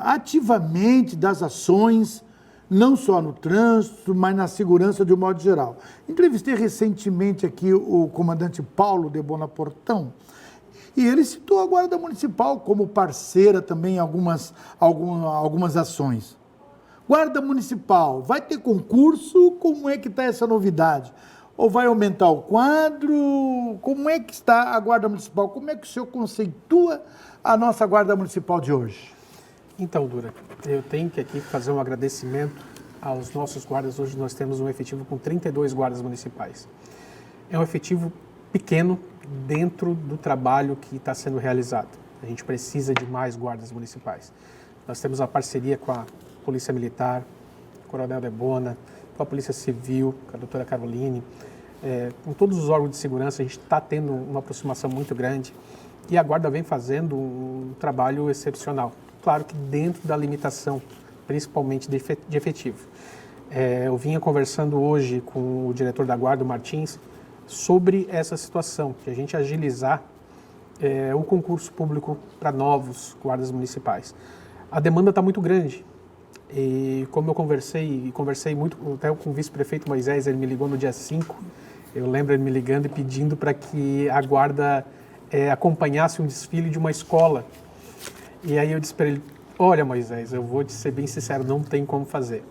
ativamente das ações, não só no trânsito, mas na segurança de um modo geral. Entrevistei recentemente aqui o comandante Paulo de Bonaportão, e ele citou a Guarda Municipal como parceira também em algumas ações. Guarda Municipal, vai ter concurso? Como é que está essa novidade? Ou vai aumentar o quadro? Como é que está a Guarda Municipal? Como é que o senhor conceitua a nossa Guarda Municipal de hoje? Então, Dura, eu tenho que aqui fazer um agradecimento aos nossos guardas. Hoje nós temos um efetivo com 32 guardas municipais. É um efetivo pequeno dentro do trabalho que está sendo realizado. A gente precisa de mais guardas municipais. Nós temos a parceria com a Polícia Militar, Coronel Debona, com a Polícia Civil, com a doutora Caroline, com todos os órgãos de segurança. A gente está tendo uma aproximação muito grande e a Guarda vem fazendo um trabalho excepcional. Claro que dentro da limitação, principalmente de efetivo. Eu vinha conversando hoje com o diretor da Guarda, o Martins, sobre essa situação, de a gente agilizar o concurso público para novos guardas municipais. A demanda está muito grande e como eu conversei muito até com o vice-prefeito Moisés, ele me ligou no dia 5, eu lembro ele me ligando e pedindo para que a Guarda acompanhasse um desfile de uma escola. E aí eu disse para ele, olha Moisés, eu vou te ser bem sincero, não tem como fazer.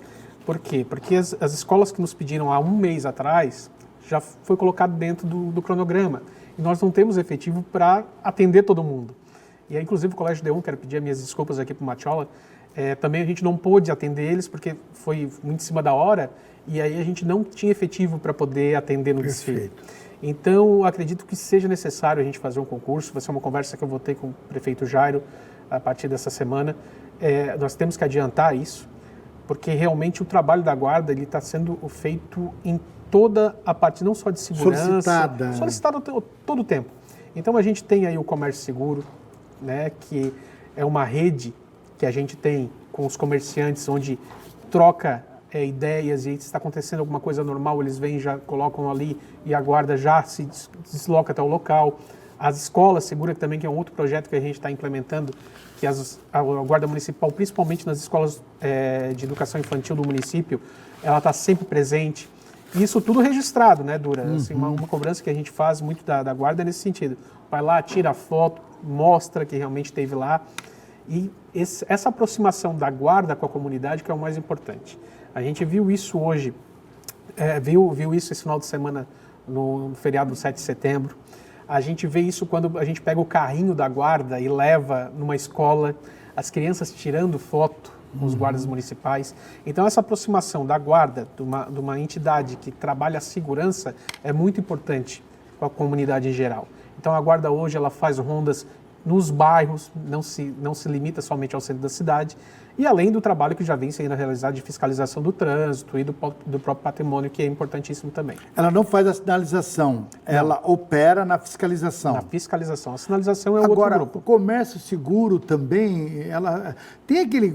Por quê? Porque as escolas que nos pediram há um mês atrás, já foi colocado dentro do cronograma. E nós não temos efetivo para atender todo mundo. E aí, inclusive, o Colégio D1, quero pedir as minhas desculpas aqui para o Matiola, também a gente não pôde atender eles, porque foi muito em cima da hora, e aí a gente não tinha efetivo para poder atender no desfile. Então, acredito que seja necessário a gente fazer um concurso, vai ser uma conversa que eu vou ter com o prefeito Jairo, a partir dessa semana. Nós temos que adiantar isso, porque realmente o trabalho da Guarda está sendo feito em toda a parte, não só de segurança, solicitado todo o tempo. Então a gente tem aí o Comércio Seguro, né, que é uma rede que a gente tem com os comerciantes, onde troca ideias, e se está acontecendo alguma coisa normal, eles vêm, já colocam ali e a Guarda já se desloca até o local. As escolas seguras também, que é um outro projeto que a gente está implementando, que a Guarda Municipal, principalmente nas escolas de educação infantil do município, ela está sempre presente. E isso tudo registrado, né, Dura? Assim, uma cobrança que a gente faz muito da Guarda é nesse sentido. Vai lá, tira a foto, mostra que realmente esteve lá. E essa aproximação da Guarda com a comunidade que é o mais importante. A gente viu isso hoje, viu isso esse final de semana no feriado do 7 de setembro. A gente vê isso quando a gente pega o carrinho da Guarda e leva numa escola, as crianças tirando foto com os guardas municipais. Então, essa aproximação da Guarda, de uma entidade que trabalha a segurança, é muito importante com a comunidade em geral. Então a guarda hoje ela faz rondas nos bairros, não se limita somente ao centro da cidade, e além do trabalho que já vem sendo realizado de fiscalização do trânsito e do próprio patrimônio, que é importantíssimo também. Ela não faz a sinalização, ela opera na fiscalização. Na fiscalização. A sinalização é outro grupo. Agora, o comércio seguro também, ela tem aquele...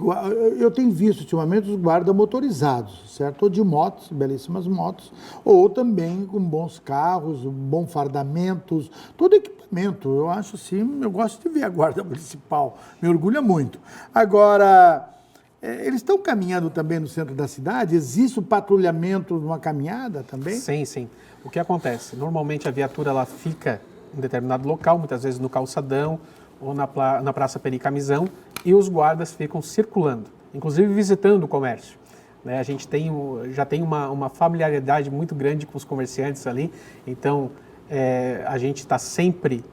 Eu tenho visto ultimamente os guardas motorizados, certo? Ou de motos, belíssimas motos, ou também com bons carros, bons fardamentos, todo equipamento. Eu acho assim, eu gosto de ver a guarda municipal, me orgulha muito. Agora... Eles estão caminhando também no centro da cidade? Existe o patrulhamento numa caminhada também? Sim, sim. O que acontece? Normalmente a viatura ela fica em determinado local, muitas vezes no calçadão ou na Praça Peri Camisão, e os guardas ficam circulando, inclusive visitando o comércio. Né? A gente já tem uma familiaridade muito grande com os comerciantes ali, então a gente está sempre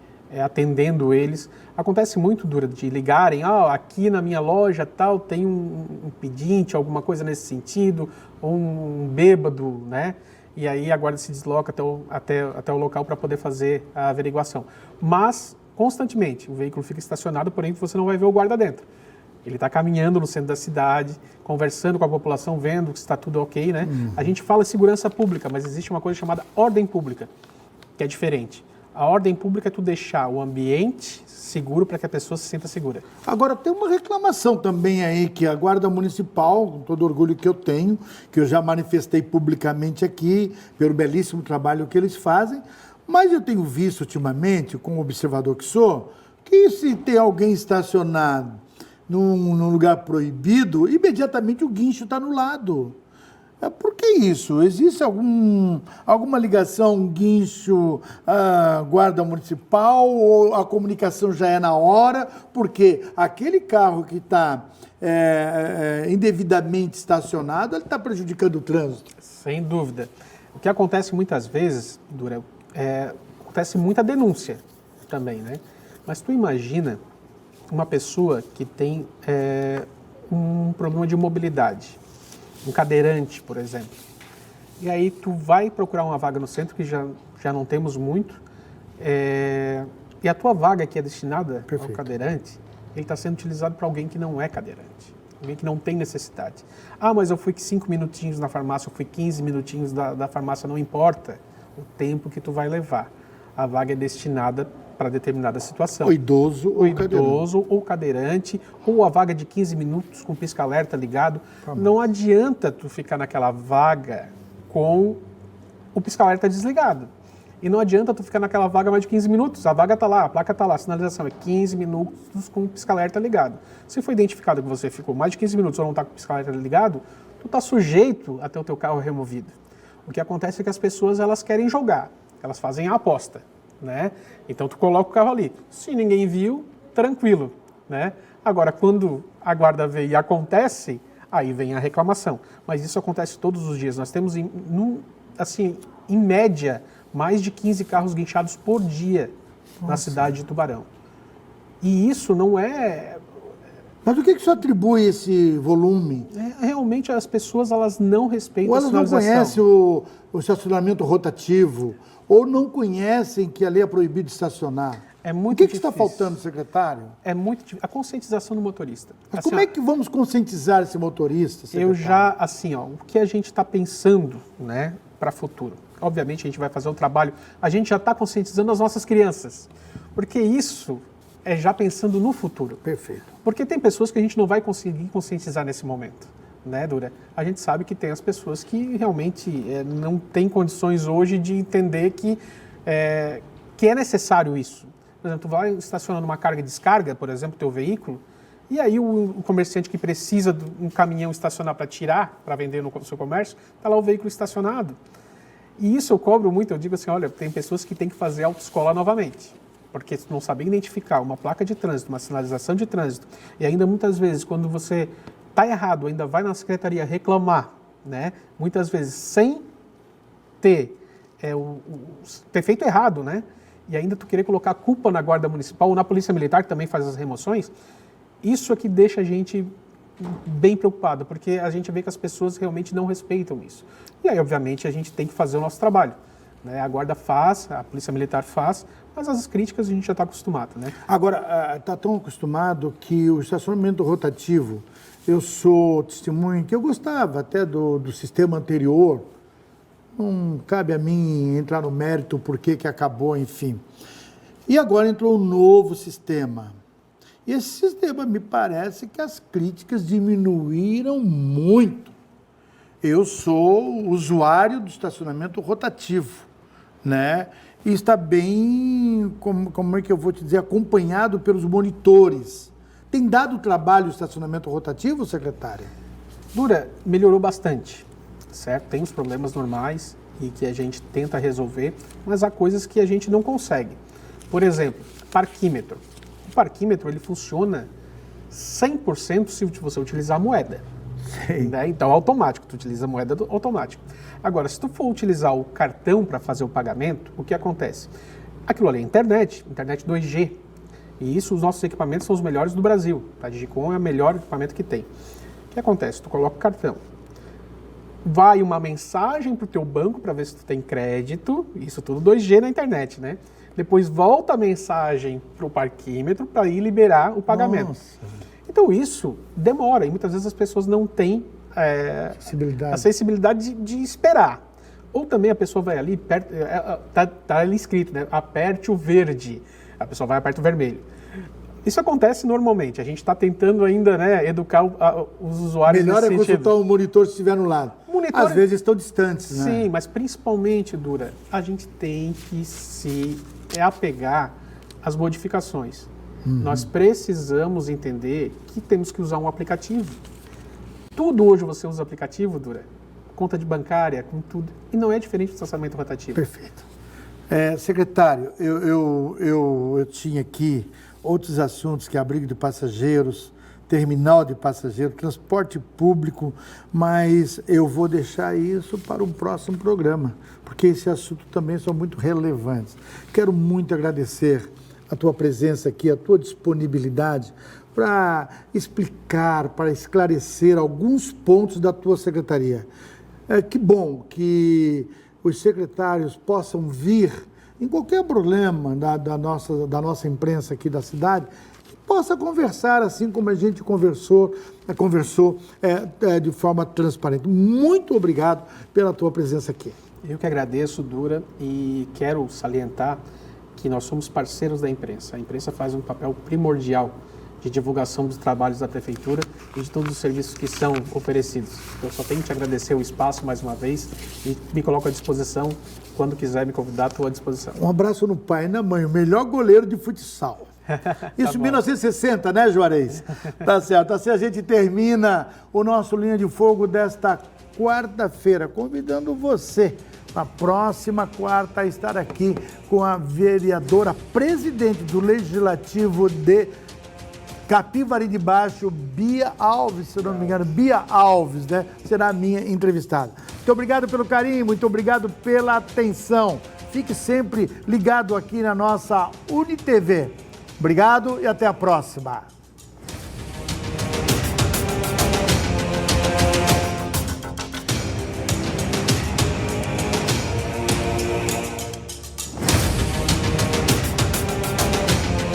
atendendo eles. Acontece muito, Dura, de ligarem, aqui na minha loja tal tem um pedinte, alguma coisa nesse sentido, ou um bêbado, né? E aí a guarda se desloca até o local para poder fazer a averiguação. Mas, constantemente, o veículo fica estacionado, porém você não vai ver o guarda dentro. Ele está caminhando no centro da cidade, conversando com a população, vendo se está tudo ok, né? A gente fala segurança pública, mas existe uma coisa chamada ordem pública, que é diferente. A ordem pública é tu deixar o ambiente seguro para que a pessoa se sinta segura. Agora, tem uma reclamação também aí que a Guarda Municipal, com todo orgulho que eu tenho, que eu já manifestei publicamente aqui, pelo belíssimo trabalho que eles fazem, mas eu tenho visto ultimamente, como observador que sou, que se tem alguém estacionado num lugar proibido, imediatamente o guincho está no lado. Por que isso? Existe alguma ligação, guincho, guarda municipal, ou a comunicação já é na hora? Porque aquele carro que está indevidamente estacionado, ele está prejudicando o trânsito. Sem dúvida. O que acontece muitas vezes, Dura, acontece muita denúncia também, né? Mas tu imagina uma pessoa que tem um problema de mobilidade, um cadeirante, por exemplo. E aí tu vai procurar uma vaga no centro, que já não temos muito, e a tua vaga que é destinada ao cadeirante, ele está sendo utilizado para alguém que não é cadeirante, alguém que não tem necessidade. Mas eu fui 5 minutinhos na farmácia, eu fui 15 minutinhos da farmácia, não importa o tempo que tu vai levar. A vaga é destinada para determinada situação. O idoso ou cadeirante, ou a vaga de 15 minutos com pisca-alerta ligado. Não adianta tu ficar naquela vaga com o pisca-alerta desligado. E não adianta tu ficar naquela vaga mais de 15 minutos. A vaga está lá, a placa está lá, a sinalização é 15 minutos com o pisca-alerta ligado. Se foi identificado que você ficou mais de 15 minutos ou não está com o pisca-alerta ligado, tu está sujeito a ter o teu carro removido. O que acontece é que as pessoas elas querem jogar, elas fazem a aposta. Né? Então tu coloca o carro ali, se ninguém viu, tranquilo, né? Agora quando a guarda vê e acontece, aí vem a reclamação, mas isso acontece todos os dias. Nós temos em média mais de 15 carros guinchados por dia na cidade de Tubarão, e isso não é... Mas o que isso atribui esse volume? Realmente as pessoas elas não respeitam a sinalização. Elas não conhecem o estacionamento rotativo, ou não conhecem que ali é proibido estacionar. O que está faltando, secretário? É muito difícil. A conscientização do motorista. Mas como é que vamos conscientizar esse motorista, secretário? O que a gente está pensando, né, para o futuro? Obviamente a gente vai fazer um trabalho, a gente já está conscientizando as nossas crianças, porque isso é já pensando no futuro. Perfeito. Porque tem pessoas que a gente não vai conseguir conscientizar nesse momento. Né, Dura? A gente sabe que tem as pessoas que realmente não têm condições hoje de entender que é necessário isso. Por exemplo, tu vai estacionando uma carga e descarga, por exemplo, teu veículo, e aí o comerciante que precisa de um caminhão estacionar para tirar, para vender no seu comércio, está lá o veículo estacionado. E isso eu cobro muito, eu digo assim, olha, tem pessoas que têm que fazer autoescola novamente, porque se não sabem identificar uma placa de trânsito, uma sinalização de trânsito, e ainda muitas vezes quando você está errado, ainda vai na secretaria reclamar, né? Muitas vezes sem ter feito errado, né? E ainda tu querer colocar a culpa na Guarda Municipal ou na Polícia Militar, que também faz as remoções, isso é que deixa a gente bem preocupado, porque a gente vê que as pessoas realmente não respeitam isso. E aí, obviamente, a gente tem que fazer o nosso trabalho. né? A Guarda faz, a Polícia Militar faz, mas as críticas a gente já está acostumado, né? Agora, está tão acostumado que o estacionamento rotativo, eu sou testemunho que eu gostava até do sistema anterior, não cabe a mim entrar no mérito por que acabou, enfim. E agora entrou um novo sistema. E esse sistema, me parece que as críticas diminuíram muito. Eu sou usuário do estacionamento rotativo, né? E está bem, como é que eu vou te dizer, acompanhado pelos monitores. Tem dado trabalho o estacionamento rotativo, secretária? Dura, melhorou bastante, certo? Tem os problemas normais e que a gente tenta resolver, mas há coisas que a gente não consegue. Por exemplo, parquímetro. O parquímetro, ele funciona 100% se você utilizar a moeda. Né? Então, automático, tu utiliza a moeda automático. Agora, se tu for utilizar o cartão para fazer o pagamento, o que acontece? Aquilo ali é internet 2G. E isso, os nossos equipamentos são os melhores do Brasil. A Digicom é o melhor equipamento que tem. O que acontece? Tu coloca o cartão. Vai uma mensagem para o teu banco para ver se tu tem crédito. Isso tudo 2G na internet, né? Depois volta a mensagem para o parquímetro para ir liberar o pagamento. Nossa. Então isso demora e muitas vezes as pessoas não têm a sensibilidade de esperar. Ou também a pessoa vai ali, tá ali escrito, né? Aperte o verde. A pessoa vai e aperta o vermelho. Isso acontece normalmente. A gente está tentando ainda, né, educar os usuários. Melhor é consultar o monitor se estiver no lado. Às vezes estão distantes, né? Sim, mas principalmente, Dura, a gente tem que se apegar às modificações. Nós precisamos entender que temos que usar um aplicativo. Tudo hoje você usa aplicativo, Dura. Conta de bancária, com tudo. E não é diferente do estacionamento rotativo. Perfeito. Secretário, eu tinha aqui outros assuntos, que é abrigo de passageiros, terminal de passageiro, transporte público, mas eu vou deixar isso para um próximo programa, porque esse assunto também são muito relevantes. Quero muito agradecer a tua presença aqui, a tua disponibilidade para explicar, para esclarecer alguns pontos da tua secretaria. Que bom que os secretários possam vir em qualquer problema da nossa imprensa aqui da cidade, que possa conversar assim como a gente conversou de forma transparente. Muito obrigado pela tua presença aqui. Eu que agradeço, Dura, e quero salientar que nós somos parceiros da imprensa. A imprensa faz um papel primordial de divulgação dos trabalhos da Prefeitura e de todos os serviços que são oferecidos. Eu só tenho que te agradecer o espaço mais uma vez e me coloco à disposição. Quando quiser me convidar, estou à disposição. Um abraço no pai e na mãe, o melhor goleiro de futsal. Isso em 1960, né, Juarez? Tá certo. Assim a gente termina o nosso Linha de Fogo desta quarta-feira, convidando você na próxima quarta a estar aqui com a vereadora presidente do Legislativo de Capivari de Baixo, Bia Alves, se eu não me engano, Bia Alves, né? Será a minha entrevistada. Muito obrigado pelo carinho, muito obrigado pela atenção. Fique sempre ligado aqui na nossa UniTV. Obrigado e até a próxima.